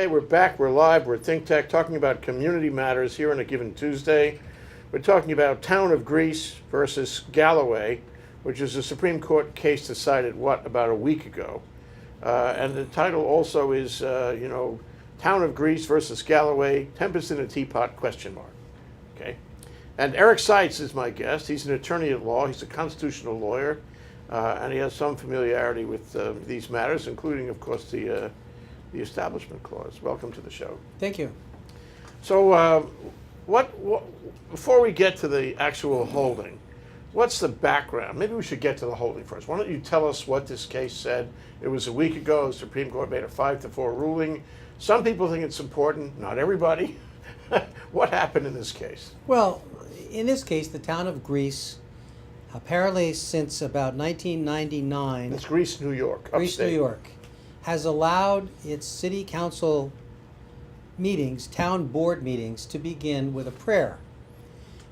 Okay, we're back, we're live, we're at ThinkTech talking about community matters here on a given Tuesday. We're talking about Town of Greece versus Galloway, which is a Supreme Court case decided, about a week ago. And the title also is, Town of Greece versus Galloway, Tempest in a Teapot, ? Okay. And Eric Seitz is my guest. He's an attorney at law. He's a constitutional lawyer, and he has some familiarity with these matters, including, of course, the Establishment Clause. Welcome to the show. Thank you. So, before we get to the actual holding, what's the background? Maybe we should get to the holding first. Why don't you tell us what this case said? It was a week ago. The Supreme Court made a 5-4 ruling. Some people think it's important, not everybody. What happened in this case? Well, in this case, the town of Greece, apparently since about 1999, It's Greece, New York, Greece, upstate. New York, has allowed its city council meetings, town board meetings, to begin with a prayer,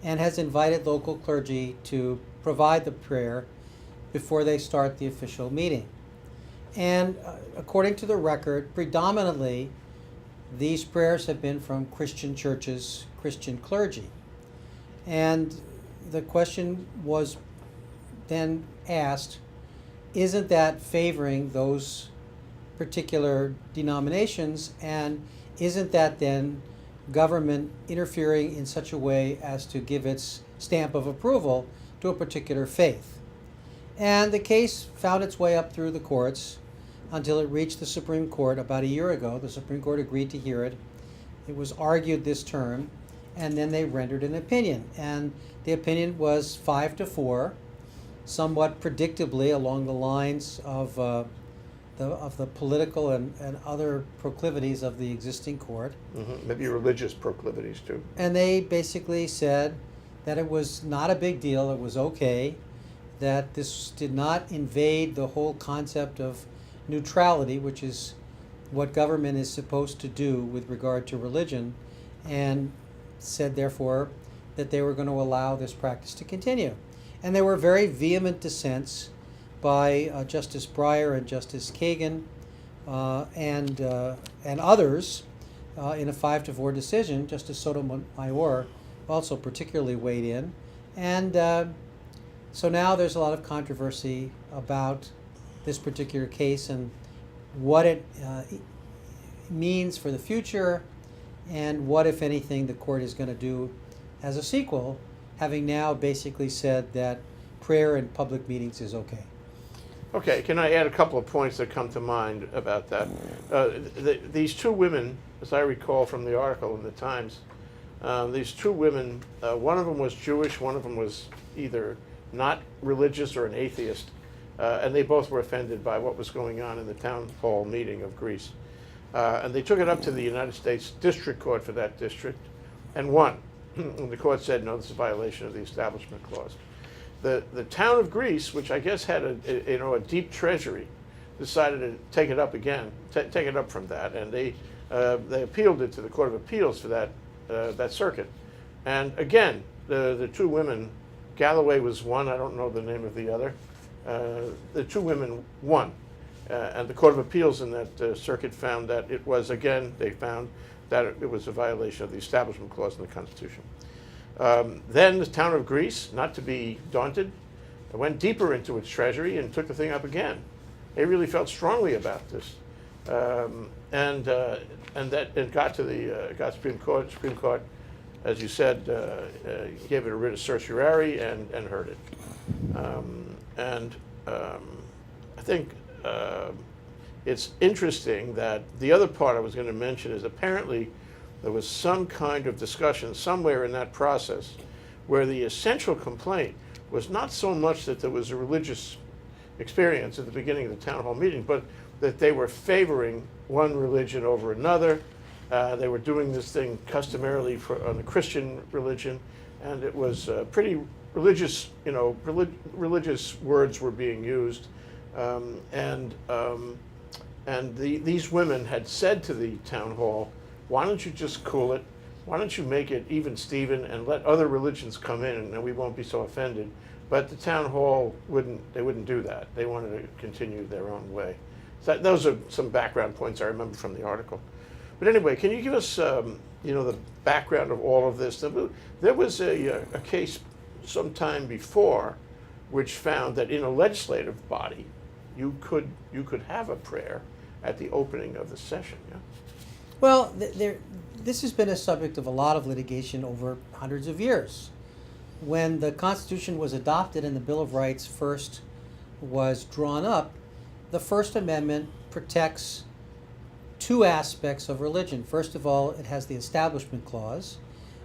and has invited local clergy to provide the prayer before they start the official meeting. And according to the record, predominantly these prayers have been from Christian churches, Christian clergy. And the question was then asked, isn't that favoring those particular denominations, and isn't that then government interfering in such a way as to give its stamp of approval to a particular faith? And the case found its way up through the courts until it reached the Supreme Court about a year ago. The Supreme Court agreed to hear it. It was argued this term, and then they rendered an opinion. And the opinion was 5-4, somewhat predictably along the lines of the political and other proclivities of the existing court. Mm-hmm. Maybe religious proclivities too. And they basically said that it was not a big deal, it was okay, that this did not invade the whole concept of neutrality, which is what government is supposed to do with regard to religion, and said therefore that they were going to allow this practice to continue. And there were very vehement dissents by Justice Breyer and Justice Kagan and others in a 5-4 decision. Justice Sotomayor also particularly weighed in. And so now there's a lot of controversy about this particular case and what it means for the future, and what, if anything, the court is going to do as a sequel, having now basically said that prayer in public meetings is okay. Okay, can I add a couple of points that come to mind about that? These two women, as I recall from the article in the Times, these two women, one of them was Jewish, one of them was either not religious or an atheist, and they both were offended by what was going on in the town hall meeting of Greece. And they took it up to the United States District Court for that district and won. And the court said, no, this is a violation of the Establishment Clause. The town of Greece, which I guess had a deep treasury, decided to take it up again, take it up from that, and they appealed it to the Court of Appeals for that circuit. And again, the two women, Galloway was one, I don't know the name of the other. The two women won, and the Court of Appeals in that circuit found that it was, again, they found that it was a violation of the Establishment Clause in the Constitution. Then the town of Greece, not to be daunted, went deeper into its treasury and took the thing up again. They really felt strongly about this, and that it got to the Supreme Court. Supreme Court, as you said, gave it a writ of certiorari and heard it. I think it's interesting that the other part I was going to mention is apparently there was some kind of discussion somewhere in that process where the essential complaint was not so much that there was a religious experience at the beginning of the town hall meeting, but that they were favoring one religion over another. They were doing this thing customarily on the Christian religion, and it was pretty religious, religious words were being used. These women had said to the town hall, why don't you just cool it? Why don't you make it even Steven and let other religions come in and we won't be so offended? But the town hall wouldn't do that. They wanted to continue their own way. So those are some background points I remember from the article. But anyway, can you give us, the background of all of this? There was a case sometime before which found that in a legislative body, you could have a prayer at the opening of the session. Yeah. Well, this has been a subject of a lot of litigation over hundreds of years. When the Constitution was adopted and the Bill of Rights first was drawn up, the First Amendment protects two aspects of religion. First of all, it has the Establishment Clause,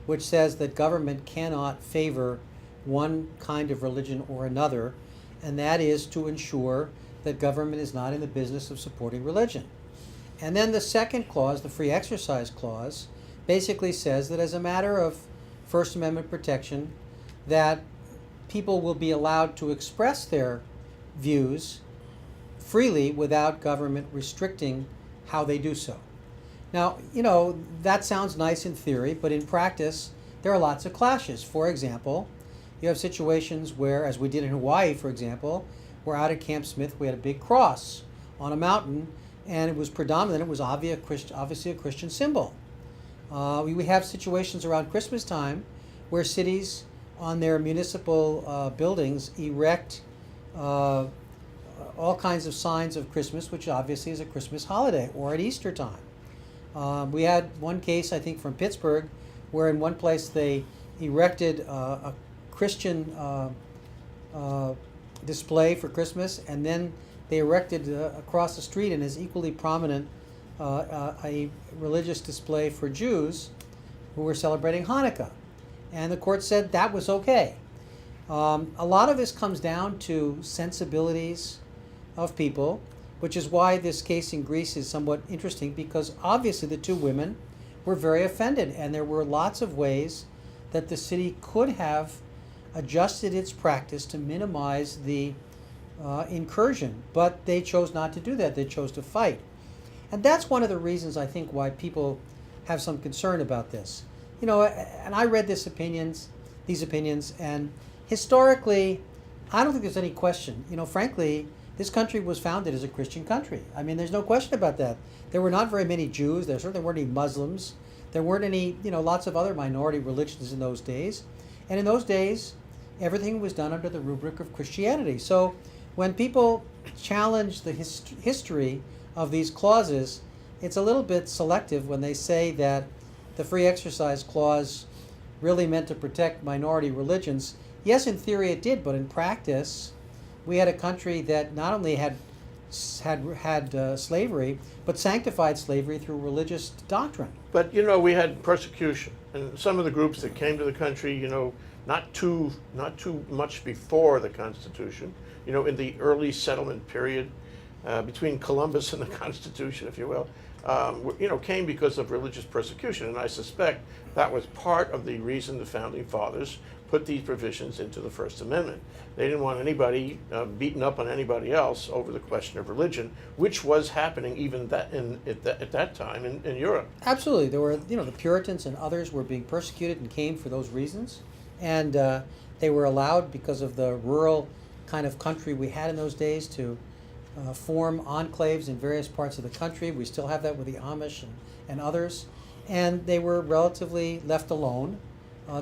which says that government cannot favor one kind of religion or another, and that is to ensure that government is not in the business of supporting religion. And then the second clause, the Free Exercise Clause, basically says that as a matter of First Amendment protection, that people will be allowed to express their views freely without government restricting how they do so. Now, that sounds nice in theory, but in practice, there are lots of clashes. For example, you have situations where, as we did in Hawaii, for example, where out at Camp Smith we had a big cross on a mountain, and it was predominant, it was obviously a Christian symbol. We have situations around Christmas time where cities on their municipal buildings erect all kinds of signs of Christmas, which obviously is a Christmas holiday, or at Easter time. We had one case, I think, from Pittsburgh, where in one place they erected a Christian display for Christmas, and then they erected across the street and is equally prominent a religious display for Jews who were celebrating Hanukkah. And the court said that was okay. A lot of this comes down to sensibilities of people, which is why this case in Greece is somewhat interesting, because obviously the two women were very offended, and there were lots of ways that the city could have adjusted its practice to minimize the incursion, but they chose not to do that. They chose to fight. And that's one of the reasons, I think, why people have some concern about this. And I read these opinions, and historically, I don't think there's any question. Frankly, this country was founded as a Christian country. I mean, there's no question about that. There were not very many Jews. There certainly weren't any Muslims. There weren't any, lots of other minority religions in those days. And in those days, everything was done under the rubric of Christianity. So when people challenge the history of these clauses, it's a little bit selective when they say that the Free Exercise Clause really meant to protect minority religions. Yes, in theory it did, but in practice, we had a country that not only had slavery, but sanctified slavery through religious doctrine. But we had persecution, and some of the groups that came to the country, not too much before the Constitution, in the early settlement period, between Columbus and the Constitution, if you will, came because of religious persecution. And I suspect that was part of the reason the Founding Fathers put these provisions into the First Amendment. They didn't want anybody beating up on anybody else over the question of religion, which was happening even at that time in Europe. Absolutely. There were, the Puritans and others were being persecuted and came for those reasons. And they were allowed, because of the rural kind of country we had in those days, to form enclaves in various parts of the country. We still have that with the Amish and others. And they were relatively left alone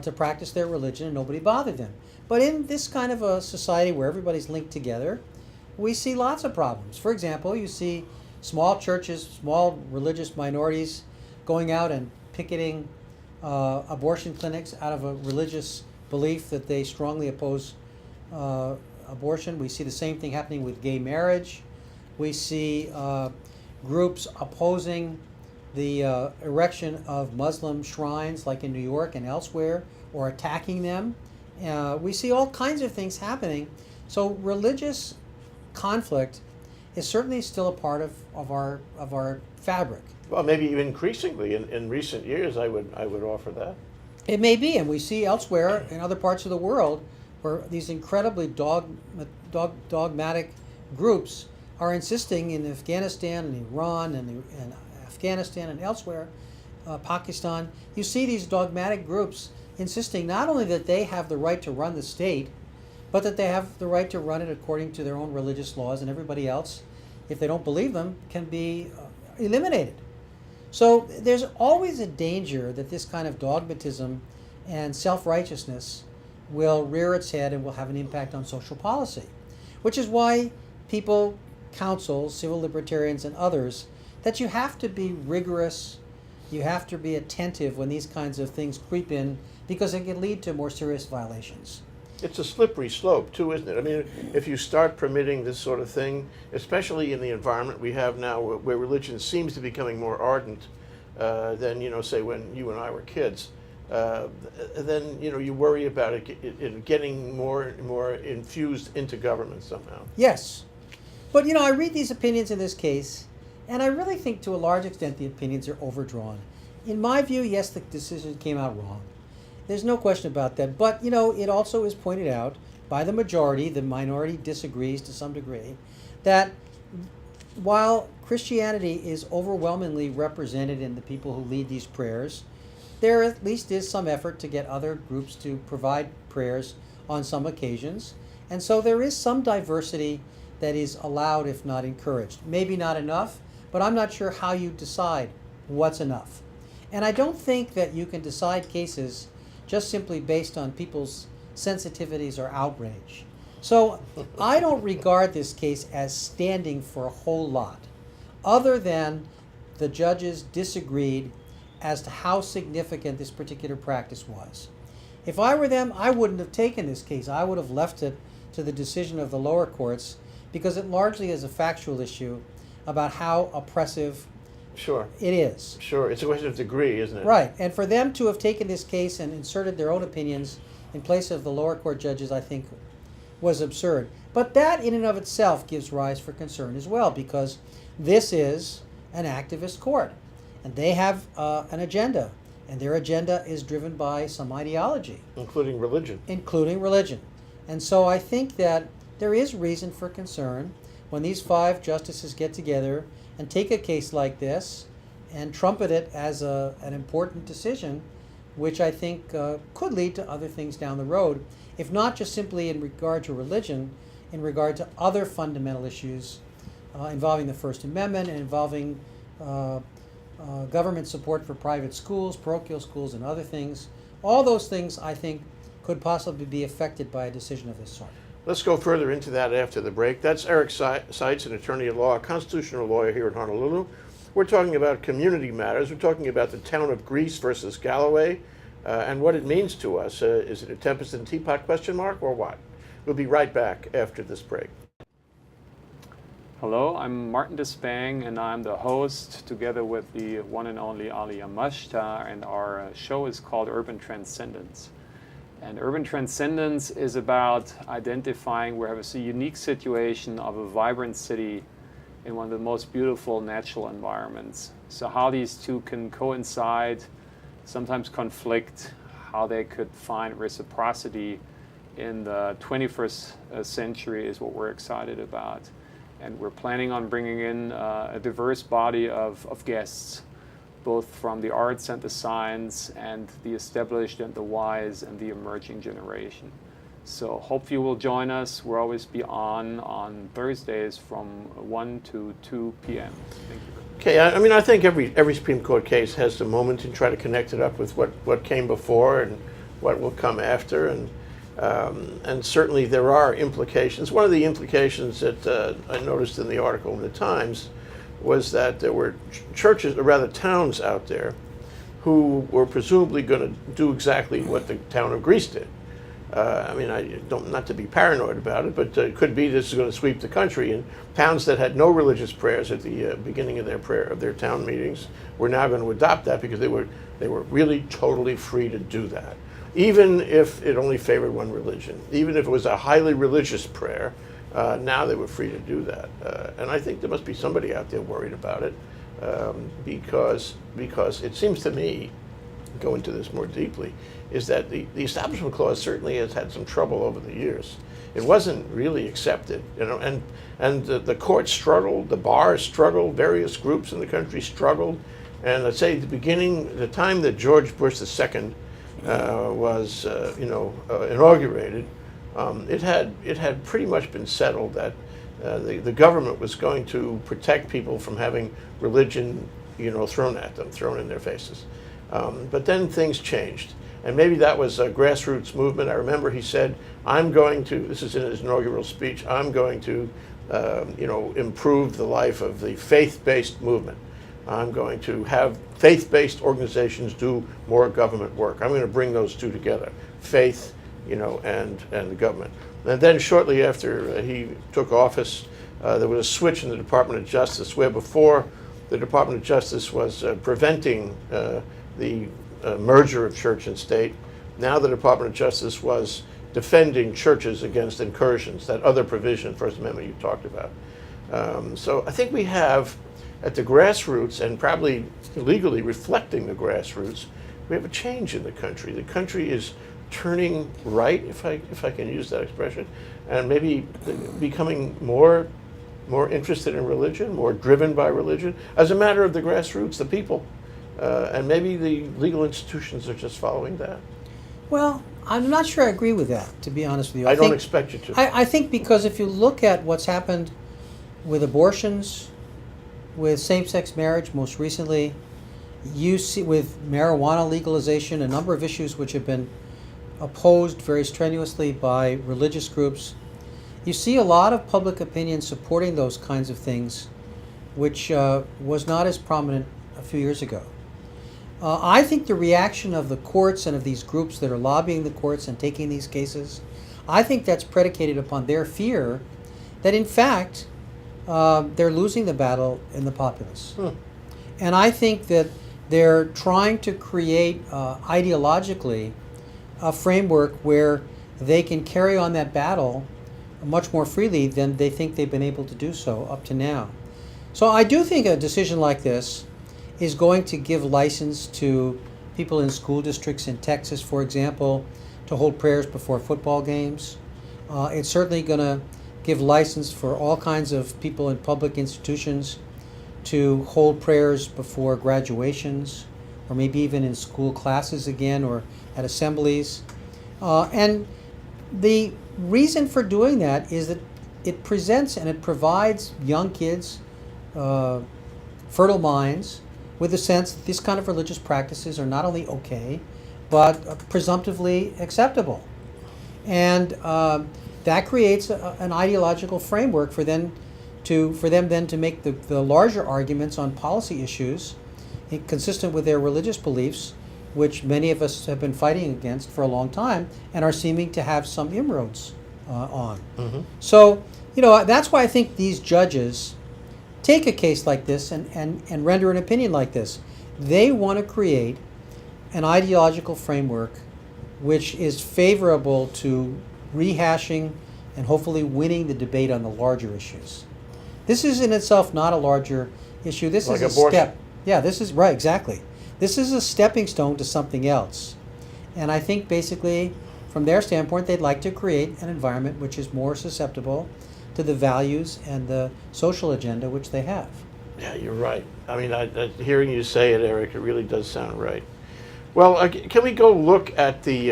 to practice their religion, and nobody bothered them. But in this kind of a society where everybody's linked together, we see lots of problems. For example, you see small churches, small religious minorities going out and picketing abortion clinics out of a religious belief that they strongly oppose abortion. We see the same thing happening with gay marriage. We see groups opposing the erection of Muslim shrines, like in New York and elsewhere, or attacking them. We see all kinds of things happening. So religious conflict is certainly still a part of our fabric. Well, maybe even increasingly in recent years, I would offer that. It may be, and we see elsewhere in other parts of the world where these incredibly dogmatic groups are insisting in Afghanistan and Iran and Afghanistan and elsewhere, Pakistan. You see these dogmatic groups insisting not only that they have the right to run the state, but that they have the right to run it according to their own religious laws, and everybody else, if they don't believe them, can be eliminated. So there's always a danger that this kind of dogmatism and self-righteousness will rear its head and will have an impact on social policy, which is why people counsel, civil libertarians and others, that you have to be rigorous, you have to be attentive when these kinds of things creep in, because it can lead to more serious violations. It's a slippery slope, too, isn't it? I mean, if you start permitting this sort of thing, especially in the environment we have now, where religion seems to be becoming more ardent than, say, when you and I were kids, then, you worry about it getting more infused into government somehow. Yes. But, I read these opinions in this case, and I really think to a large extent the opinions are overdrawn. In my view, yes, the decision came out wrong. There's no question about that. But, it also is pointed out by the majority, the minority disagrees to some degree, that while Christianity is overwhelmingly represented in the people who lead these prayers, there at least is some effort to get other groups to provide prayers on some occasions. And so there is some diversity that is allowed, if not encouraged. Maybe not enough, but I'm not sure how you decide what's enough. And I don't think that you can decide cases just simply based on people's sensitivities or outrage. So I don't regard this case as standing for a whole lot, other than the judges disagreed as to how significant this particular practice was. If I were them, I wouldn't have taken this case. I would have left it to the decision of the lower courts, because it largely is a factual issue about how oppressive Sure. it is. Sure. It's a question of degree, isn't it? Right. And for them to have taken this case and inserted their own opinions in place of the lower court judges, I think, was absurd. But that in and of itself gives rise for concern as well, because this is an activist court, and they have an agenda, and their agenda is driven by some ideology. Including religion. Including religion. And so I think that there is reason for concern when these 5 justices get together and take a case like this and trumpet it as an important decision, which I think could lead to other things down the road, if not just simply in regard to religion, in regard to other fundamental issues involving the First Amendment and involving government support for private schools, parochial schools, and other things. All those things, I think, could possibly be affected by a decision of this sort. Let's go further into that after the break. That's Eric Seitz, an attorney at law, a constitutional lawyer here in Honolulu. We're talking about community matters. We're talking about the town of Greece versus Galloway and what it means to us. Is it a tempest in a teapot question mark or what? We'll be right back after this break. Hello, I'm Martin Despang, and I'm the host together with the one and only Ali Yamashita, and our show is called Urban Transcendence. And urban transcendence is about identifying where we have a unique situation of a vibrant city in one of the most beautiful natural environments. So how these two can coincide, sometimes conflict, how they could find reciprocity in the 21st century is what we're excited about. And we're planning on bringing in a diverse body of guests, both from the arts and the science and the established and the wise and the emerging generation. So hope you will join us. We'll always be on Thursdays from 1 to 2 p.m. Thank you. Okay, I think every Supreme Court case has the moment to try to connect it up with what came before and what will come after, and certainly there are implications. One of the implications that I noticed in the article in the Times was that there were churches, or rather towns out there, who were presumably going to do exactly what the town of Greece did. I don't, not to be paranoid about it, but it could be this is going to sweep the country. And towns that had no religious prayers at the beginning of their town meetings were now going to adopt that because they were really totally free to do that, even if it only favored one religion, even if it was a highly religious prayer. Now they were free to do that, and I think there must be somebody out there worried about it, because it seems to me, go into this more deeply, is that the Establishment Clause certainly has had some trouble over the years. It wasn't really accepted, and the court struggled, the bar struggled, various groups in the country struggled, and let's say the time that George Bush II was inaugurated. It had pretty much been settled that the government was going to protect people from having religion thrown at them, thrown in their faces. But then things changed. And maybe that was a grassroots movement. I remember he said, this is in his inaugural speech, I'm going to, improve the life of the faith-based movement. I'm going to have faith-based organizations do more government work. I'm going to bring those two together, faith, and the government. And then shortly after he took office, there was a switch in the Department of Justice, where before the Department of Justice was preventing the merger of church and state. Now the Department of Justice was defending churches against incursions, that other provision, First Amendment you talked about. So I think we have, at the grassroots, and probably legally reflecting the grassroots, we have a change in the country. The country is turning right, if I can use that expression, and maybe becoming more interested in religion, more driven by religion, as a matter of the grassroots, the people. And maybe the legal institutions are just following that. Well, I'm not sure I agree with that, to be honest with you. I don't expect you to. I think because if you look at what's happened with abortions, with same-sex marriage most recently, you see with marijuana legalization, a number of issues which have been opposed very strenuously by religious groups, you see a lot of public opinion supporting those kinds of things, which was not as prominent a few years ago. I think the reaction of the courts and of these groups that are lobbying the courts and taking these cases, I think that's predicated upon their fear that in fact they're losing the battle in the populace. And I think that they're trying to create ideologically a framework where they can carry on that battle much more freely than they think they've been able to do so up to now. So I do think a decision like this is going to give license to people in school districts in Texas, for example, to hold prayers before football games. It's certainly going to give license for all kinds of people in public institutions to hold prayers before graduations, or maybe even in school classes again, or at assemblies. And the reason for doing that is that it presents and it provides young kids, fertile minds, with the sense that these kind of religious practices are not only okay, but presumptively acceptable. And that creates an ideological framework for them then to make the larger arguments on policy issues consistent with their religious beliefs, which many of us have been fighting against for a long time and are seeming to have some inroads on. Mm-hmm. So, that's why I think these judges take a case like this and render an opinion like this. They want to create an ideological framework which is favorable to rehashing and hopefully winning the debate on the larger issues. This is in itself not a larger issue. This like is abortion. A step. Yeah, this is right, exactly. This is a stepping stone to something else. And I think basically, from their standpoint, they'd like to create an environment which is more susceptible to the values and the social agenda which they have. Yeah, you're right. I mean, hearing you say it, Eric, it really does sound right. Well, can we go look at the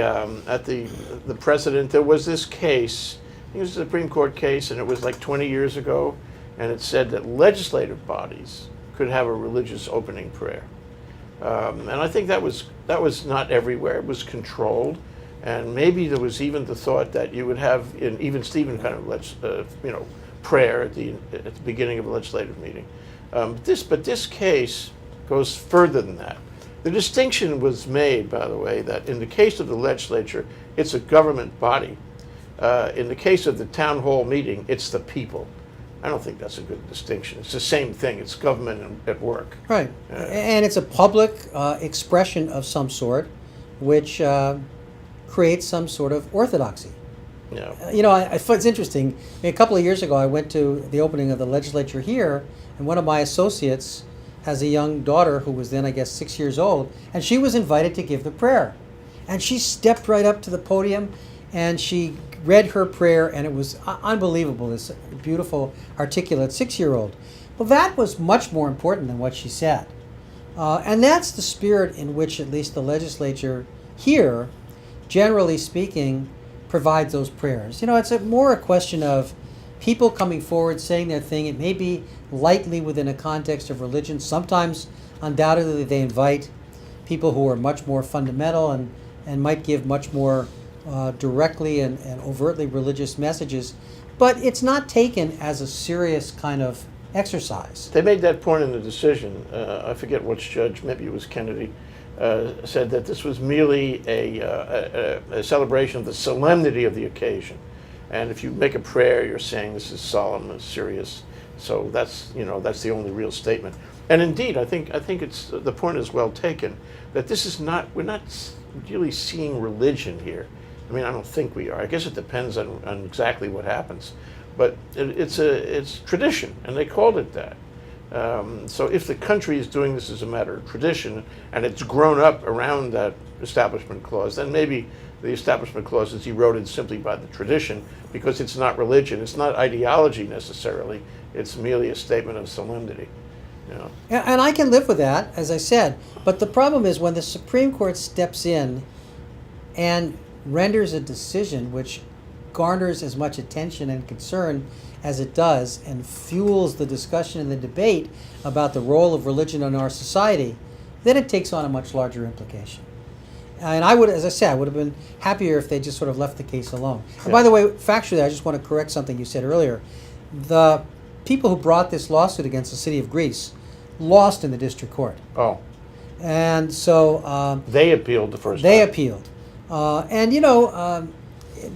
precedent? There was this case. I think it was a Supreme Court case, and it was like 20 years ago, and it said that legislative bodies could have a religious opening prayer. And I think that was not everywhere. It was controlled, and maybe there was even the thought that you would have an even Stephen kind of prayer at the beginning of a legislative meeting. But this case goes further than that. The distinction was made, by the way, that in the case of the legislature, it's a government body. In the case of the town hall meeting, it's the people. I don't think that's a good distinction. It's the same thing. It's government at work. Right. And it's a public expression of some sort, which creates some sort of orthodoxy. Yeah. It's interesting. A couple of years ago, I went to the opening of the legislature here, and one of my associates has a young daughter who was then, I guess, 6 years old, and she was invited to give the prayer. And she stepped right up to the podium, and she read her prayer, and it was unbelievable, this beautiful, articulate 6-year-old. Well, that was much more important than what she said. And that's the spirit in which at least the legislature here, generally speaking, provides those prayers. It's more a question of people coming forward saying their thing. It may be lightly within a context of religion. Sometimes, undoubtedly, they invite people who are much more fundamental and might give much more directly and overtly religious messages. But it's not taken as a serious kind of exercise. They made that point in the decision. I forget which judge, maybe it was Kennedy, said that this was merely a celebration of the solemnity of the occasion. And if you make a prayer, you're saying this is solemn and serious. So that's the only real statement. And indeed, I think it's the point is well taken that this is not, we're not really seeing religion here. I mean, I don't think we are. I guess it depends on exactly what happens. But it's tradition, and they called it that. So if the country is doing this as a matter of tradition, and it's grown up around that Establishment Clause, then maybe the Establishment Clause is eroded simply by the tradition, because it's not religion, it's not ideology necessarily, it's merely a statement of solemnity. You know. And I can live with that, as I said. But the problem is when the Supreme Court steps in and renders a decision which garners as much attention and concern as it does and fuels the discussion and the debate about the role of religion in our society, then it takes on a much larger implication. And I would, as I said, I would have been happier if they just sort of left the case alone. And by the way, factually, I just want to correct something you said earlier. The people who brought this lawsuit against the city of Greece lost in the district court. Oh. And so they appealed the first they time. appealed. And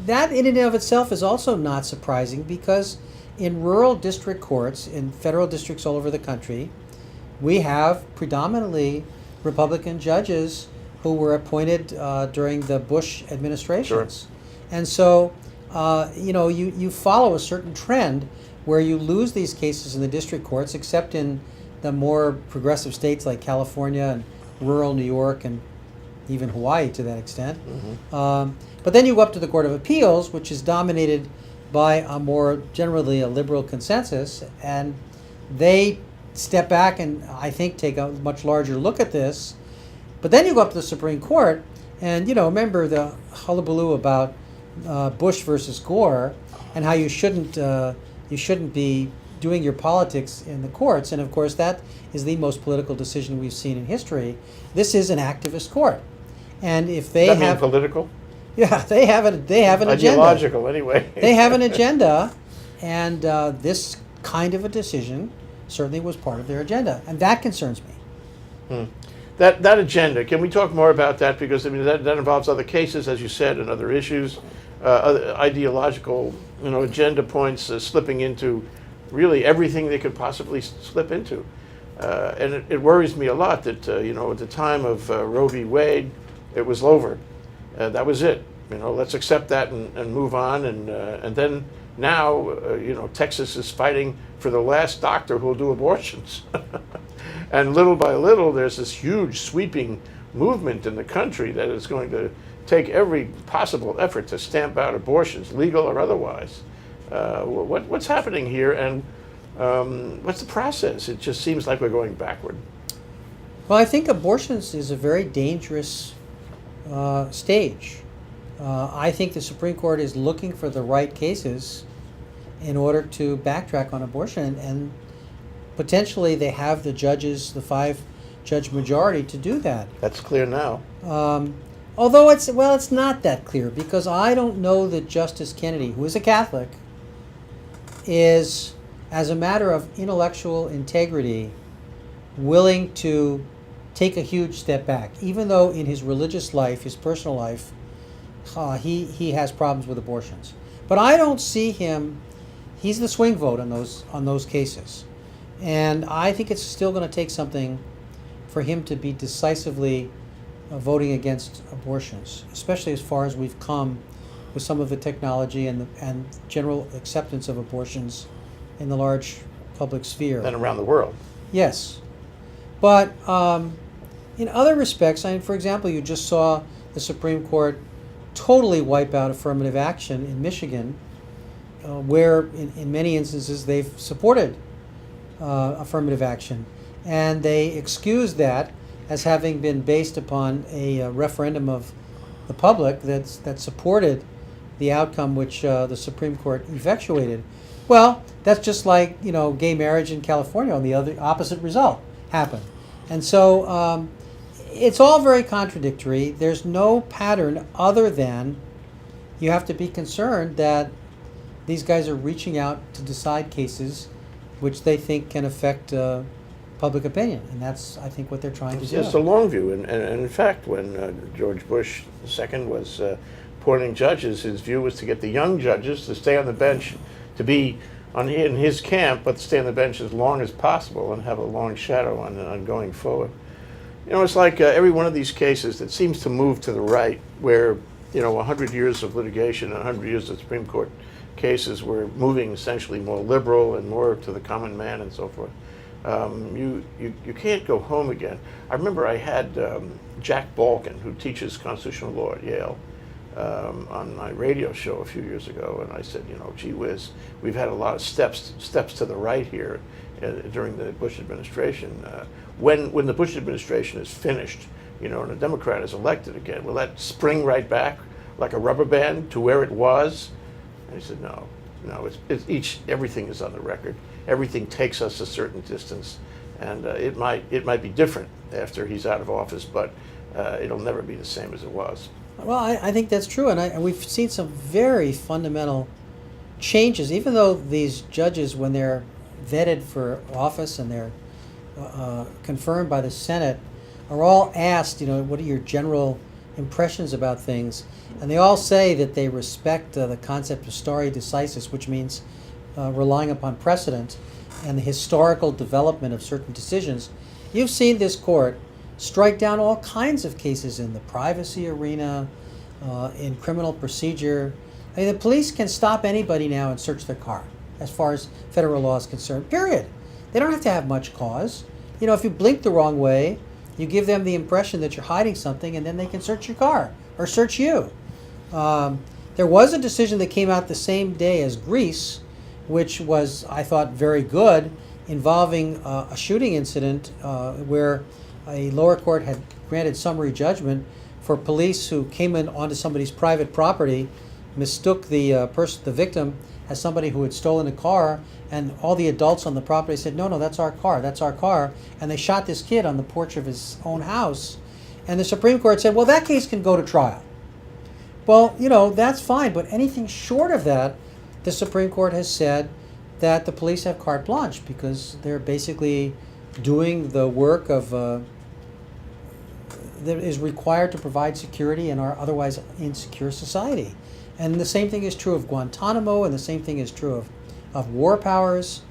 that in and of itself is also not surprising, because in rural district courts, in federal districts all over the country, we have predominantly Republican judges who were appointed during the Bush administrations. Sure. And so, you follow a certain trend where you lose these cases in the district courts, except in the more progressive states like California and rural New York and even Hawaii to that extent. Mm-hmm. But then you go up to the Court of Appeals, which is dominated by a more generally a liberal consensus, and they step back and I think take a much larger look at this. But then you go up to the Supreme Court, and remember the hullabaloo about Bush versus Gore, and how you shouldn't be doing your politics in the courts. And of course, that is the most political decision we've seen in history. This is an activist court, and if they Does that have mean political? Yeah, they have an agenda. Ideological, anyway. They have an agenda, and this kind of a decision certainly was part of their agenda, and that concerns me. That agenda, can we talk more about that? Because I mean that involves other cases, as you said, and other issues, other ideological, agenda points slipping into really everything they could possibly slip into, and it worries me a lot that at the time of Roe v. Wade, it was over. That was it. Let's accept that and move on. And then now, Texas is fighting for the last doctor who will do abortions. And little by little, there's this huge sweeping movement in the country that is going to take every possible effort to stamp out abortions, legal or otherwise. What's happening here, and what's the process? It just seems like we're going backward. Well, I think abortions is a very dangerous stage. I think the Supreme Court is looking for the right cases in order to backtrack on abortion, and potentially they have the judges, the 5-judge majority, to do that. That's clear now. Although it's not that clear, because I don't know that Justice Kennedy, who is a Catholic, is, as a matter of intellectual integrity, willing to take a huge step back, even though in his religious life, his personal life, he has problems with abortions. But I don't see him. He's the swing vote on those cases, and I think it's still going to take something for him to be decisively voting against abortions, especially as far as we've come with some of the technology and general acceptance of abortions in the large public sphere. And around the world. Yes, but in other respects, for example, you just saw the Supreme Court totally wipe out affirmative action in Michigan, where in many instances they've supported affirmative action, and they excused that as having been based upon a referendum of the public that supported the outcome which the Supreme Court effectuated. Well, that's just like, gay marriage in California, on the other opposite result happened. And so it's all very contradictory. There's no pattern other than you have to be concerned that these guys are reaching out to decide cases which they think can affect public opinion. And that's, I think, what they're trying to do. It's a long view. And in fact, when George Bush II was appointing judges, his view was to get the young judges to stay on the bench, to be in his camp, but stay on the bench as long as possible and have a long shadow on going forward. It's like every one of these cases that seems to move to the right, where 100 years of litigation and 100 years of Supreme Court cases were moving essentially more liberal and more to the common man and so forth. You can't go home again. I remember I had Jack Balkin, who teaches constitutional law at Yale, on my radio show a few years ago, and I said, gee whiz, we've had a lot of steps to the right here during the Bush administration. When the Bush administration is finished, and a Democrat is elected again, will that spring right back like a rubber band to where it was? And he said, no, everything is on the record. Everything takes us a certain distance, and it might be different after he's out of office, but it'll never be the same as it was. Well, I think that's true, and we've seen some very fundamental changes, even though these judges, when they're vetted for office and they're confirmed by the Senate, are all asked, what are your general impressions about things? And they all say that they respect the concept of stare decisis, which means relying upon precedent and the historical development of certain decisions. You've seen this court strike down all kinds of cases in the privacy arena, in criminal procedure. I mean, the police can stop anybody now and search their car, as far as federal law is concerned, period. They don't have to have much cause. If you blink the wrong way, you give them the impression that you're hiding something, and then they can search your car or search you. There was a decision that came out the same day as Greece, which was, I thought, very good, involving a shooting incident where a lower court had granted summary judgment for police who came in onto somebody's private property, mistook the victim as somebody who had stolen a car, and all the adults on the property said, no, that's our car, and they shot this kid on the porch of his own house. And the Supreme Court said, well, that case can go to trial. Well, that's fine, but anything short of that, the Supreme Court has said that the police have carte blanche because they're basically doing the work of that is required to provide security in our otherwise insecure society. And the same thing is true of Guantanamo, and the same thing is true of war powers.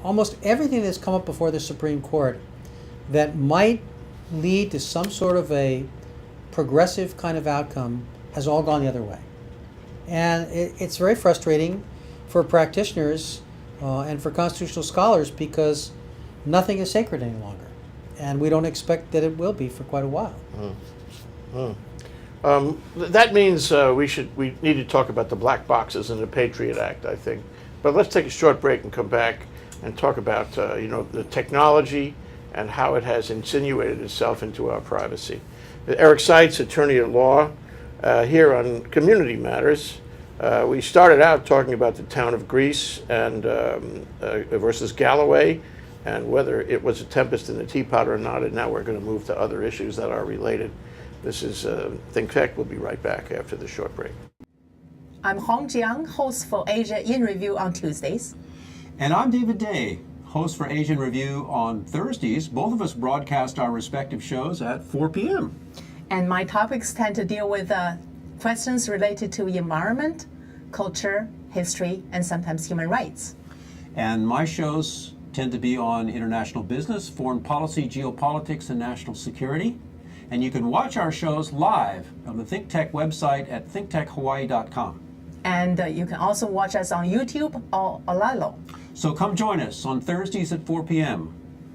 Almost everything that's come up before the Supreme Court that might lead to some sort of a progressive kind of outcome has all gone the other way. And it's very frustrating for practitioners and for constitutional scholars because nothing is sacred any longer. And we don't expect that it will be for quite a while. That means we need to talk about the black boxes in the Patriot Act, I think. But let's take a short break and come back and talk about the technology and how it has insinuated itself into our privacy. Eric Seitz, attorney at law, here on Community Matters. We started out talking about the town of Greece and versus Galloway, and whether it was a tempest in the teapot or not, and now we're going to move to other issues that are related. This is ThinkTech. We'll be right back after the short break. I'm Hong Jiang, host for Asia in Review on Tuesdays. And I'm David Day, host for Asian Review on Thursdays. Both of us broadcast our respective shows at 4 p.m. And my topics tend to deal with questions related to environment, culture, history, and sometimes human rights. And my shows tend to be on international business, foreign policy, geopolitics, and national security. And you can watch our shows live on the ThinkTech website at thinktechhawaii.com. And you can also watch us on YouTube or Olalo. So come join us on Thursdays at 4 p.m.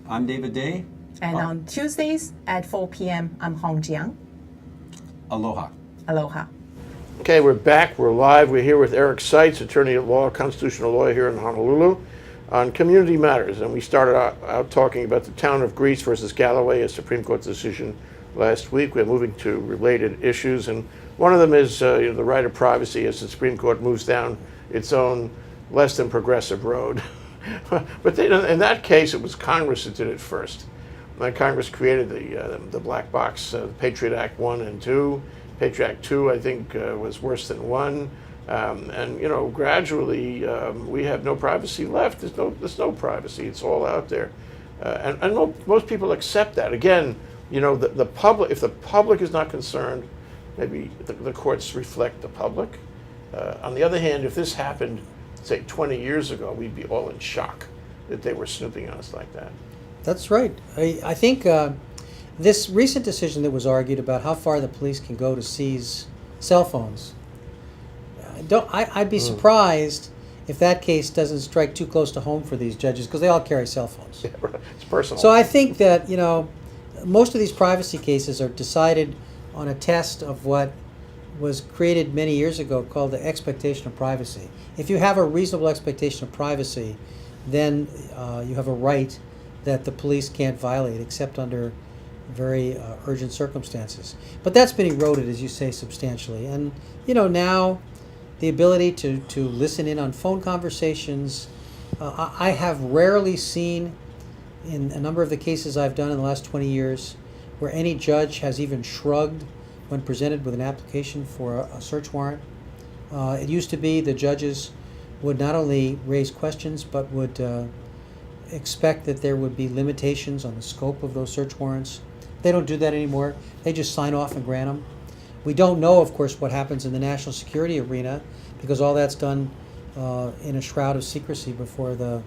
I'm David Day. And on Tuesdays at 4 p.m., I'm Hong Jiang. Aloha. Aloha. Okay, we're back. We're live. We're here with Eric Seitz, attorney at law, constitutional lawyer here in Honolulu, on Community Matters. And we started out talking about the town of Greece versus Galloway, a Supreme Court decision last week. We're moving to related issues, and one of them is the right of privacy as the Supreme Court moves down its own less than progressive road. But they, in that case, it was Congress that did it first. And Congress created the black box, Patriot Act 1 and 2. Patriot Act 2, I think, was worse than 1. And you know, gradually we have no privacy left. There's no privacy. It's all out there, and most people accept that. Again, you know, the public. If the public is not concerned, maybe the courts reflect the public. On the other hand, if this happened, say 20 years ago, we'd be all in shock that they were snooping on us like that. That's right. I think this recent decision that was argued about how far the police can go to seize cell phones. I'd be surprised if that case doesn't strike too close to home for these judges, because they all carry cell phones. Yeah, right. It's personal. So I think that, you know, most of these privacy cases are decided on a test of what was created many years ago called the expectation of privacy. If you have a reasonable expectation of privacy, then you have a right that the police can't violate except under very urgent circumstances. But that's been eroded, as you say, substantially. And, you know, now the ability to listen in on phone conversations, I have rarely seen in a number of the cases I've done in the last 20 years where any judge has even shrugged when presented with an application for a search warrant. It used to be the judges would not only raise questions but would expect that there would be limitations on the scope of those search warrants. They don't do that anymore. They just sign off and grant them. We don't know, of course, what happens in the national security arena, because all that's done in a shroud of secrecy before the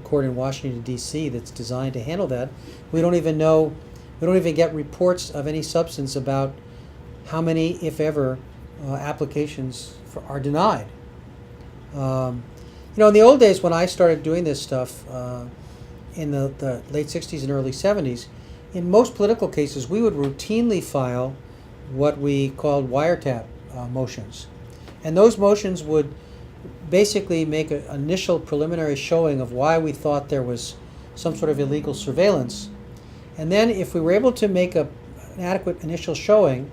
court in Washington, D.C. that's designed to handle that. We don't even know, we don't even get reports of any substance about how many, if ever, applications are denied. You know, in the old days when I started doing this stuff in the late 60s and early 70s, in most political cases we would routinely file what we called wiretap motions. And those motions would basically make an initial preliminary showing of why we thought there was some sort of illegal surveillance. And then if we were able to make an adequate initial showing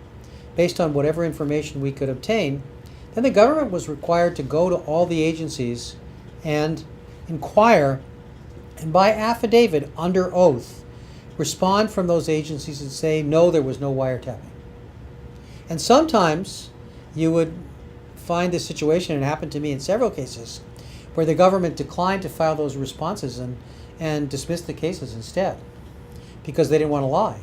based on whatever information we could obtain, then the government was required to go to all the agencies and inquire, and by affidavit, under oath, respond from those agencies and say, no, there was no wiretapping. And sometimes you would find this situation, and it happened to me in several cases, where the government declined to file those responses and dismissed the cases instead because they didn't want to lie.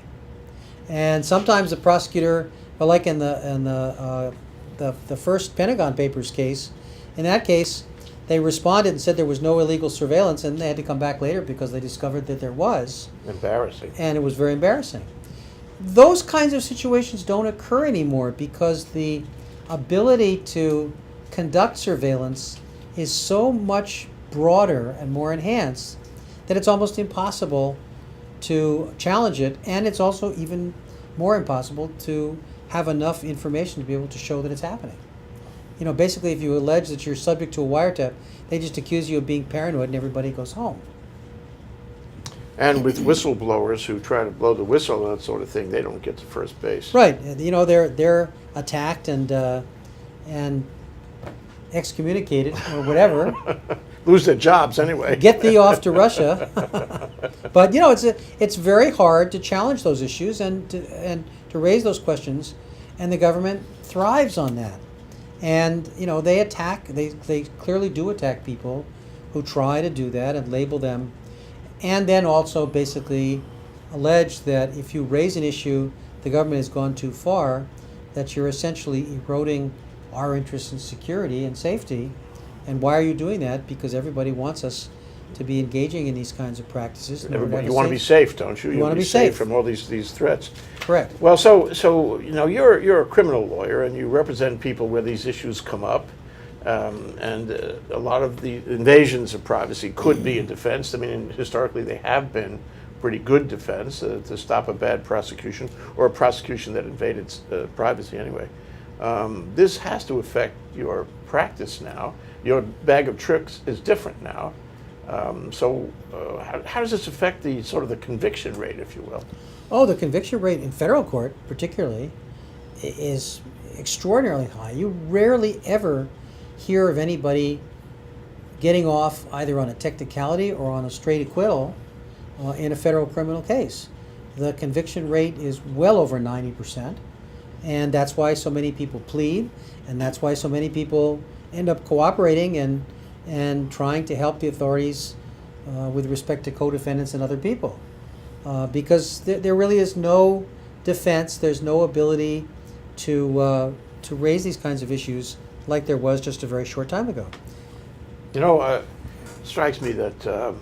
And sometimes the prosecutor, well, like in the first Pentagon Papers case, in that case, they responded and said there was no illegal surveillance, and they had to come back later because they discovered that there was. Embarrassing. And it was very embarrassing. Those kinds of situations don't occur anymore because the ability to conduct surveillance is so much broader and more enhanced that it's almost impossible to challenge it, and it's also even more impossible to have enough information to be able to show that it's happening. You know, basically, if you allege that you're subject to a wiretap, they just accuse you of being paranoid and everybody goes home. And with whistleblowers who try to blow the whistle and that sort of thing, they don't get to first base. Right. You know, they're attacked and excommunicated or whatever. Lose their jobs anyway. Get thee off to Russia. But you know, it's very hard to challenge those issues and to raise those questions, and the government thrives on that. And you know, they clearly do attack people who try to do that and label them, and then also basically allege that if you raise an issue the government has gone too far, that you're essentially eroding our interests in security and safety. And why are you doing that? Because everybody wants us to be engaging in these kinds of practices. Everybody, you want to be safe, don't you? You want to be safe safe from all these threats. Correct. Well, so you know, you're a criminal lawyer and you represent people where these issues come up, and a lot of the invasions of privacy could be a defense. I mean, historically they have been pretty good defense to stop a bad prosecution or a prosecution that invaded privacy anyway. This has to affect your practice now. Your bag of tricks is different now. How does this affect the sort of the conviction rate, if you will? Oh, the conviction rate in federal court, particularly, is extraordinarily high. You rarely ever hear of anybody getting off either on a technicality or on a straight acquittal in a federal criminal case. The conviction rate is well over 90%, and that's why so many people plead, and that's why so many people end up cooperating and trying to help the authorities with respect to co-defendants and other people. Because there really is no defense, there's no ability to raise these kinds of issues like there was just a very short time ago. You know, it strikes me that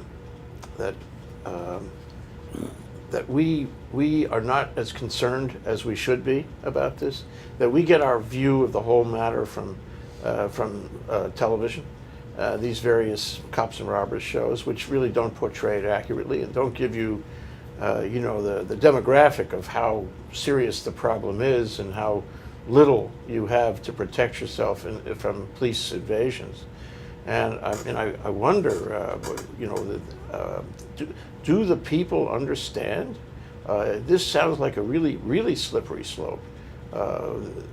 that we are not as concerned as we should be about this. That we get our view of the whole matter from television, these various cops and robbers shows, which really don't portray it accurately and don't give you, you know, the demographic of how serious the problem is and how little you have to protect yourself from police invasions. And I wonder, you know, do the people understand? This sounds like a really slippery slope.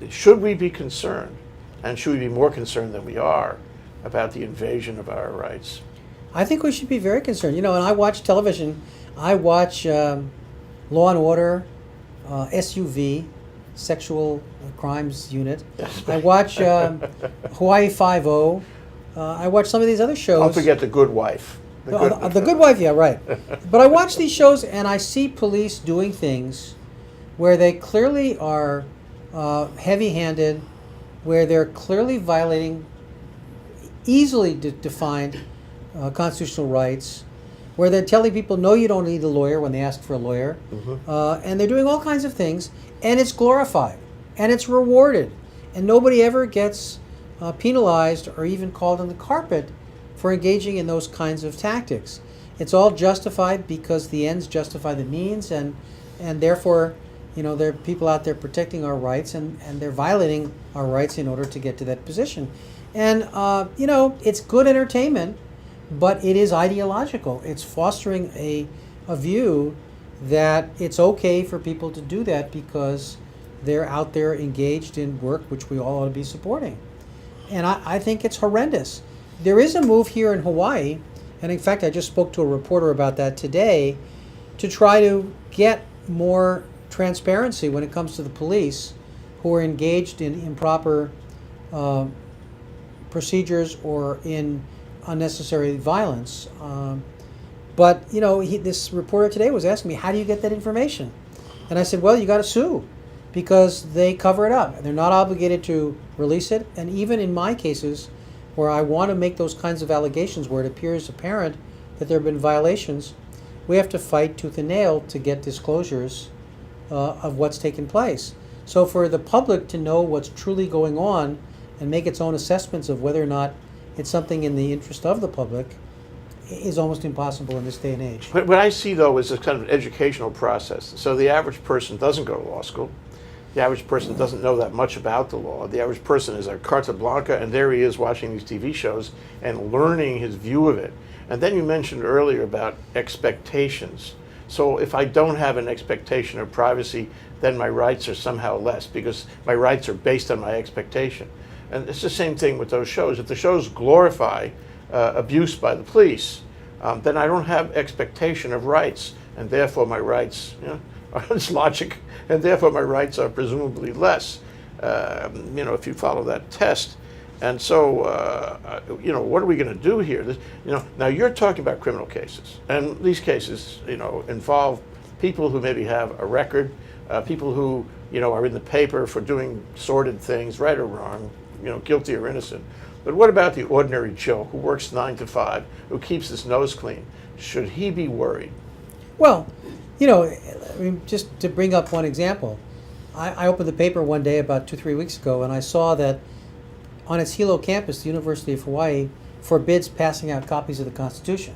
Should we be concerned, and should we be more concerned than we are, about the invasion of our rights? I think we should be very concerned. You know, and I watch television. I watch Law and Order, SUV, Sexual Crimes Unit. I watch Hawaii Five-0. I watch some of these other shows. Don't forget The Good Wife. The Good Wife, yeah, right. But I watch these shows and I see police doing things where they clearly are heavy-handed, where they're clearly violating easily defined constitutional rights, where they're telling people, no, you don't need a lawyer when they ask for a lawyer. And they're doing all kinds of things, and it's glorified, and it's rewarded, and nobody ever gets penalized or even called on the carpet for engaging in those kinds of tactics. It's all justified because the ends justify the means, and therefore, you know, there are people out there protecting our rights, and they're violating our rights in order to get to that position. And, you know, it's good entertainment, but it is ideological. It's fostering a view that it's okay for people to do that because they're out there engaged in work which we all ought to be supporting. And I think it's horrendous. There is a move here in Hawaii, and in fact I just spoke to a reporter about that today, to try to get more transparency when it comes to the police who are engaged in improper procedures or in unnecessary violence. But you know, this reporter today was asking me, how do you get that information? And I said, well, you got to sue, because they cover it up. They're not obligated to release it. And even in my cases, where I want to make those kinds of allegations where it appears apparent that there have been violations, we have to fight tooth and nail to get disclosures of what's taken place. So for the public to know what's truly going on and make its own assessments of whether or not it's something in the interest of the public is almost impossible in this day and age. What I see, though, is a kind of an educational process. So the average person doesn't go to law school. The average person doesn't know that much about the law. The average person is a carta blanca, and there he is watching these TV shows and learning his view of it. And then you mentioned earlier about expectations. So if I don't have an expectation of privacy, then my rights are somehow less because my rights are based on my expectation. And it's the same thing with those shows. If the shows glorify abuse by the police, then I don't have expectation of rights, and therefore my rights, you know, it's logic, and therefore my rights are presumably less, you know, if you follow that test. And so, you know, what are we going to do here? This, you know, now you're talking about criminal cases, and these cases, you know, involve people who maybe have a record, people who, you know, are in the paper for doing sordid things, right or wrong, you know, guilty or innocent. But what about the ordinary Joe who works 9 to 5, who keeps his nose clean? Should he be worried? Well, you know, I mean, just to bring up one example, I opened the paper one day about 2-3 weeks ago, and I saw that on its Hilo campus, the University of Hawaii forbids passing out copies of the Constitution.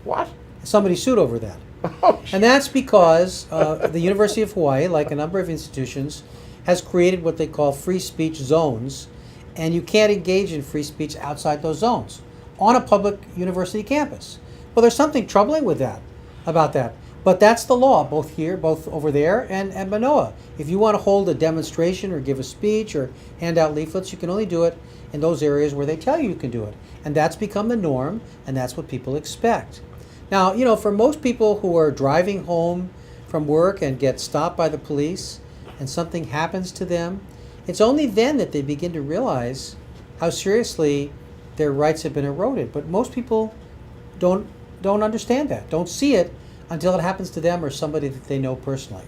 What? Somebody sued over that. Oh, And that's because the University of Hawaii, like a number of institutions, has created what they call free speech zones, and you can't engage in free speech outside those zones on a public university campus. Well, there's something troubling with that, about that. But that's the law, both here, both over there, and at Manoa. If you want to hold a demonstration or give a speech or hand out leaflets, you can only do it in those areas where they tell you can do it. And that's become the norm, and that's what people expect. Now, you know, for most people who are driving home from work and get stopped by the police and something happens to them, it's only then that they begin to realize how seriously their rights have been eroded. But most people don't understand that, don't see it until it happens to them or somebody that they know personally.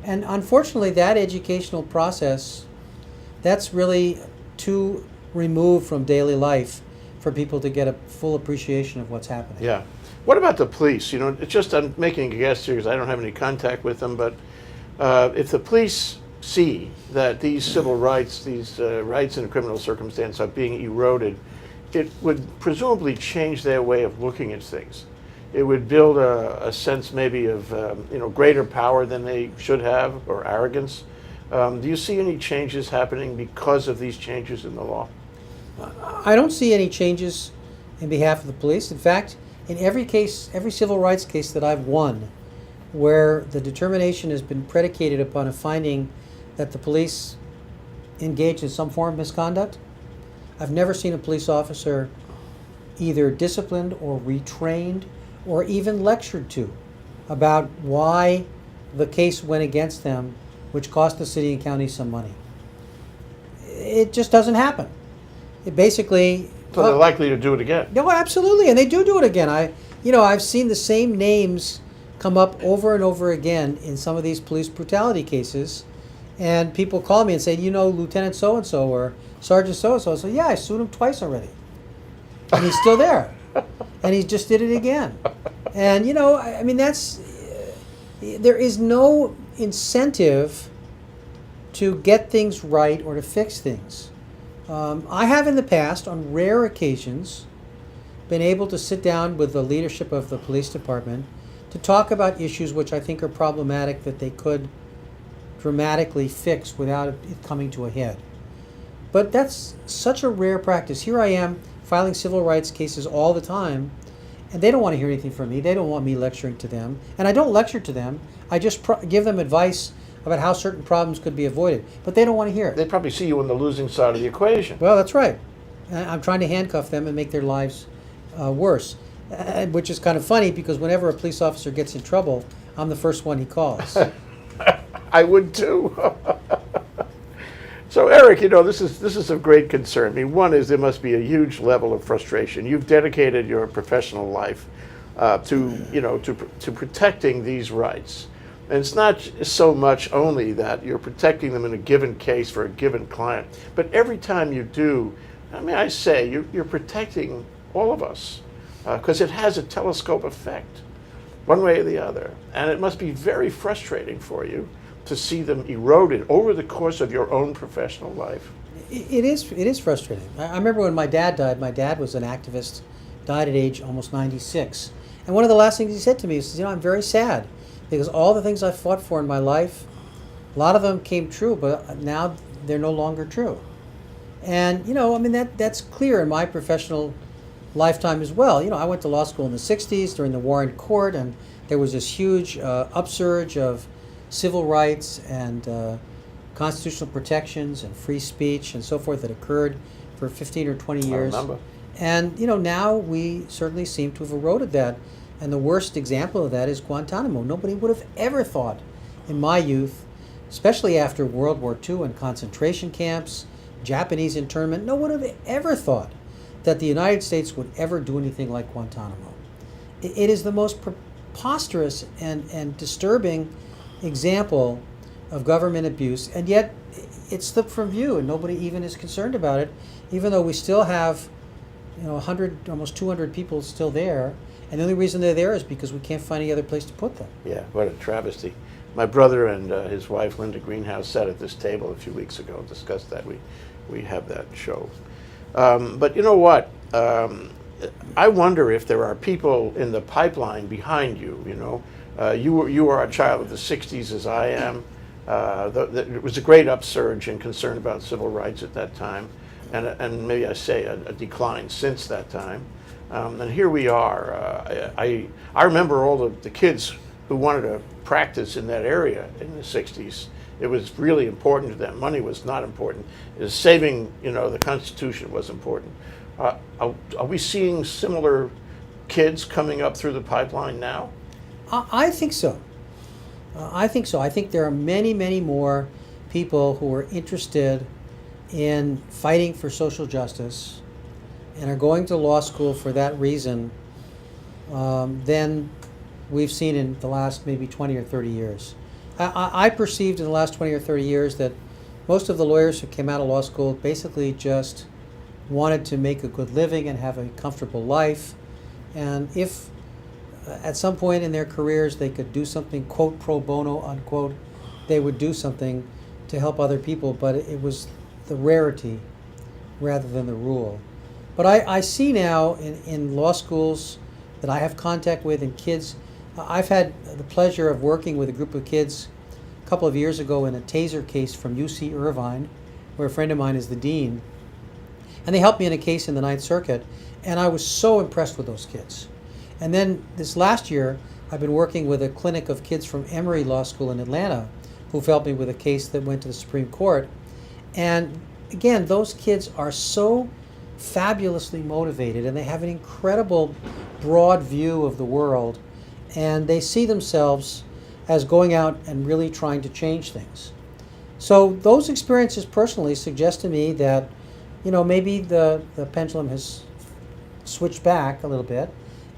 And unfortunately, that educational process, that's really too removed from daily life for people to get a full appreciation of what's happening. Yeah. What about the police? You know, it's just, I'm making a guess here because I don't have any contact with them, but if the police see that these civil rights, these rights in a criminal circumstance are being eroded, it would presumably change their way of looking at things. It would build a sense maybe of you know, greater power than they should have, or arrogance. Do you see any changes happening because of these changes in the law? I don't see any changes in behalf of the police. In fact, in every case, every civil rights case that I've won, where the determination has been predicated upon a finding that the police engaged in some form of misconduct, I've never seen a police officer either disciplined or retrained or even lectured to about why the case went against them, which cost the city and county some money. It just doesn't happen. It basically... So they're likely to do it again. No, absolutely, and they do it again. I've seen the same names come up over and over again in some of these police brutality cases, and people call me and say, you know, Lieutenant so-and-so or Sergeant so-and-so. So yeah, I sued him twice already, and he's still there, and he just did it again. And you know, I mean, there is no incentive to get things right or to fix things. I have in the past, on rare occasions, been able to sit down with the leadership of the police department to talk about issues which I think are problematic that they could dramatically fix without it coming to a head. But that's such a rare practice. Here I am filing civil rights cases all the time, and they don't want to hear anything from me. They don't want me lecturing to them. And I don't lecture to them. I just give them advice about how certain problems could be avoided. But they don't want to hear it. They probably see you on the losing side of the equation. Well, that's right. I'm trying to handcuff them and make their lives worse, which is kind of funny because whenever a police officer gets in trouble, I'm the first one he calls. I would too. So Eric, you know, this is of great concern. I mean, one is there must be a huge level of frustration. You've dedicated your professional life to protecting these rights. And it's not so much only that you're protecting them in a given case for a given client, but every time you do, I mean, I say you're protecting all of us because it has a telescope effect, one way or the other. And it must be very frustrating for you to see them eroded over the course of your own professional life. It is frustrating. I remember when my dad died. My dad was an activist, died at age almost 96. And one of the last things he said to me was, you know, I'm very sad because all the things I fought for in my life, a lot of them came true, but now they're no longer true. And, you know, I mean, that's clear in my professional lifetime as well. You know, I went to law school in the 60s during the Warren Court, and there was this huge upsurge of civil rights and constitutional protections and free speech and so forth that occurred for 15 or 20 years. I remember. And, you know, now we certainly seem to have eroded that. And the worst example of that is Guantanamo. Nobody would have ever thought in my youth, especially after World War II and concentration camps, Japanese internment, no one would have ever thought that the United States would ever do anything like Guantanamo. It is the most preposterous and disturbing example of government abuse, and yet it's slipped from view and nobody even is concerned about it, even though we still have, you know, 100, almost 200 people still there, and the only reason they're there is because we can't find any other place to put them. Yeah, what a travesty. My brother and his wife, Linda Greenhouse, sat at this table a few weeks ago and discussed that. We have that show. But you know what? I wonder if there are people in the pipeline behind you, you know. You are a child of the 60s as I am. It was a great upsurge in concern about civil rights at that time, and maybe I say a decline since that time. And here we are. I remember all the kids who wanted to practice in that area in the 60s. It was really important to them. Money was not important. Saving, the Constitution was important. Are we seeing similar kids coming up through the pipeline now? I think so. I think so. I think there are many, many more people who are interested in fighting for social justice and are going to law school for that reason than we've seen in the last maybe 20 or 30 years. I perceived in the last 20 or 30 years that most of the lawyers who came out of law school basically just wanted to make a good living and have a comfortable life. And if at some point in their careers they could do something, quote, pro bono, unquote, they would do something to help other people, but it was the rarity rather than the rule. But I see now in law schools that I have contact with and kids, I've had the pleasure of working with a group of kids a couple of years ago in a taser case from UC Irvine, where a friend of mine is the dean. And they helped me in a case in the Ninth Circuit, and I was so impressed with those kids. And then this last year, I've been working with a clinic of kids from Emory Law School in Atlanta who've helped me with a case that went to the Supreme Court. And again, those kids are so fabulously motivated, and they have an incredible broad view of the world, and they see themselves as going out and really trying to change things. So those experiences personally suggest to me that, maybe the pendulum has switched back a little bit,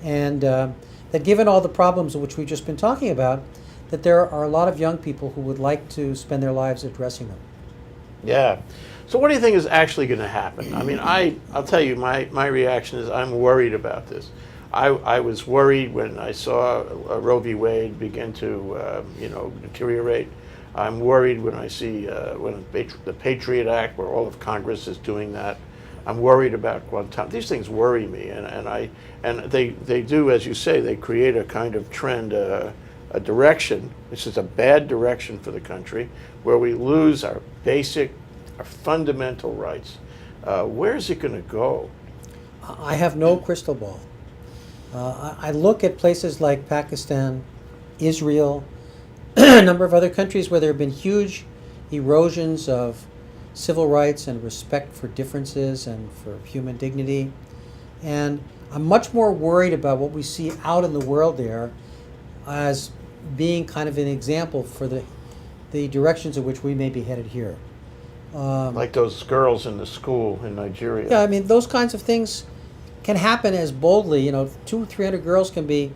and that given all the problems which we've just been talking about, that there are a lot of young people who would like to spend their lives addressing them. Yeah. So what do you think is actually going to happen? I mean, I'll tell you, my reaction is I'm worried about this. I was worried when I saw Roe v. Wade begin to, deteriorate. I'm worried when I see when the Patriot Act, where all of Congress is doing that. I'm worried about Guantanamo. These things worry me, and they do, as you say, they create a kind of trend, a direction. This is a bad direction for the country, where we lose our fundamental rights. Where is it going to go? I have no crystal ball. I look at places like Pakistan, Israel, a number of other countries where there have been huge erosions of civil rights and respect for differences and for human dignity. And I'm much more worried about what we see out in the world there as being kind of an example for the directions in which we may be headed here. Like those girls in the school in Nigeria. Yeah, I mean, those kinds of things can happen as boldly. 200 or 300 girls can be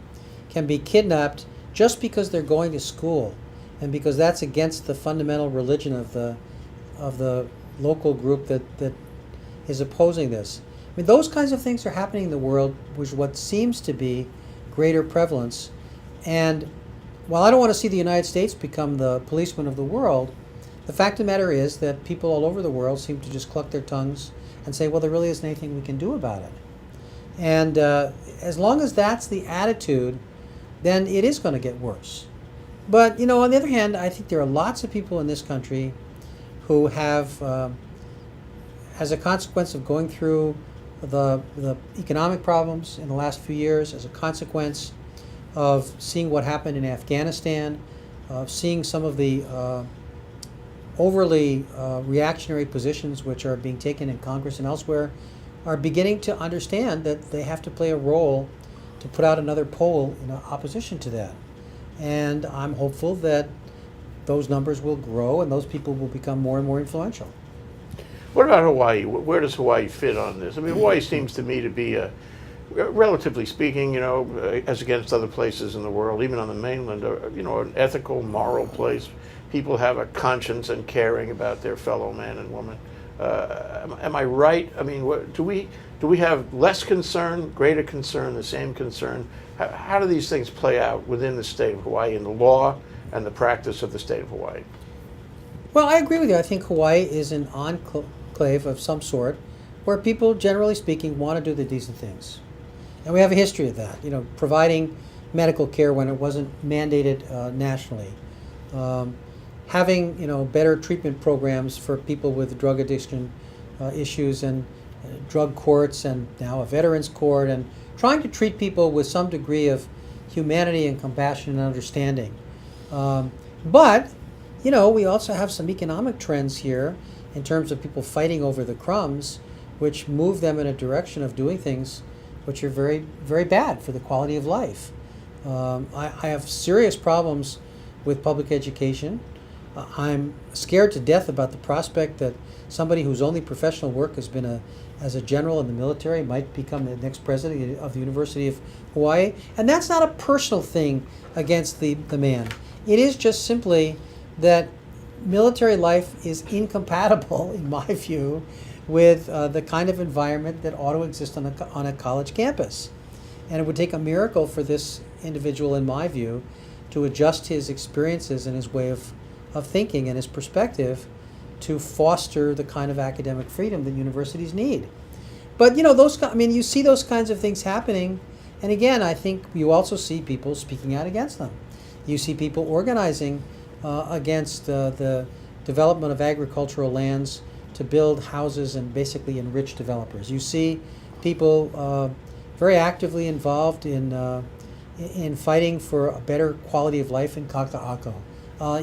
kidnapped just because they're going to school, and because that's against the fundamental religion of the local group that is opposing this. I mean, those kinds of things are happening in the world, which what seems to be greater prevalence. And while I don't want to see the United States become the policeman of the world, the fact of the matter is that people all over the world seem to just cluck their tongues and say, well, there really isn't anything we can do about it. And as long as that's the attitude, then it is going to get worse. But, on the other hand, I think there are lots of people in this country who have, as a consequence of going through the economic problems in the last few years, as a consequence of seeing what happened in Afghanistan, of seeing some of the overly reactionary positions which are being taken in Congress and elsewhere, are beginning to understand that they have to play a role to put out another poll in opposition to that. And I'm hopeful that those numbers will grow and those people will become more and more influential. What about Hawaii? Where does Hawaii fit on this? I mean, Hawaii seems to me to be relatively speaking, as against other places in the world, even on the mainland, an ethical, moral place. People have a conscience and caring about their fellow man and woman. Am I right? I mean, do we have less concern, greater concern, the same concern? How do these things play out within the state of Hawaii in the law and the practice of the state of Hawaii? Well, I agree with you. I think Hawaii is an enclave of some sort where people, generally speaking, want to do the decent things. And we have a history of that, providing medical care when it wasn't mandated nationally. Having, better treatment programs for people with drug addiction issues, and drug courts, and now a veterans court, and trying to treat people with some degree of humanity and compassion and understanding. But, you know, we also have some economic trends here in terms of people fighting over the crumbs, which move them in a direction of doing things which are very, very bad for the quality of life. I have serious problems with public education. I'm scared to death about the prospect that somebody whose only professional work has been as a general in the military might become the next president of the University of Hawaii. And that's not a personal thing against the man. It is just simply that military life is incompatible, in my view, with the kind of environment that ought to exist on a college campus. And it would take a miracle for this individual, in my view, to adjust his experiences and his way of thinking and his perspective to foster the kind of academic freedom that universities need. But, you know, you see those kinds of things happening, and again, I think you also see people speaking out against them. You see people organizing against the development of agricultural lands to build houses and basically enrich developers. You see people very actively involved in fighting for a better quality of life in Kaka'ako.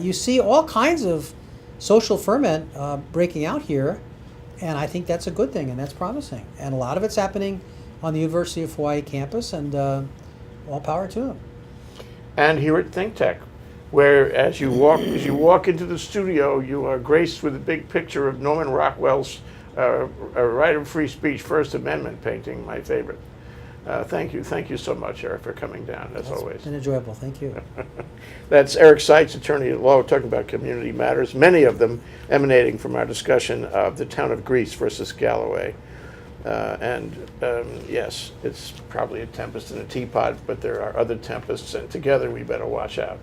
You see all kinds of social ferment breaking out here, and I think that's a good thing and that's promising. And a lot of it's happening on the University of Hawaii campus, and all power to them. And here at ThinkTech, where as you walk into the studio, you are graced with a big picture of Norman Rockwell's Right of Free Speech First Amendment painting, my favorite. Thank you so much, Eric, for coming down, as always. It's been enjoyable. Thank you. That's Eric Seitz, attorney at law, talking about community matters, many of them emanating from our discussion of the town of Greece versus Galloway. Yes, it's probably a tempest in a teapot, but there are other tempests, and together we better watch out.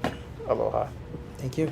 Aloha. Thank you.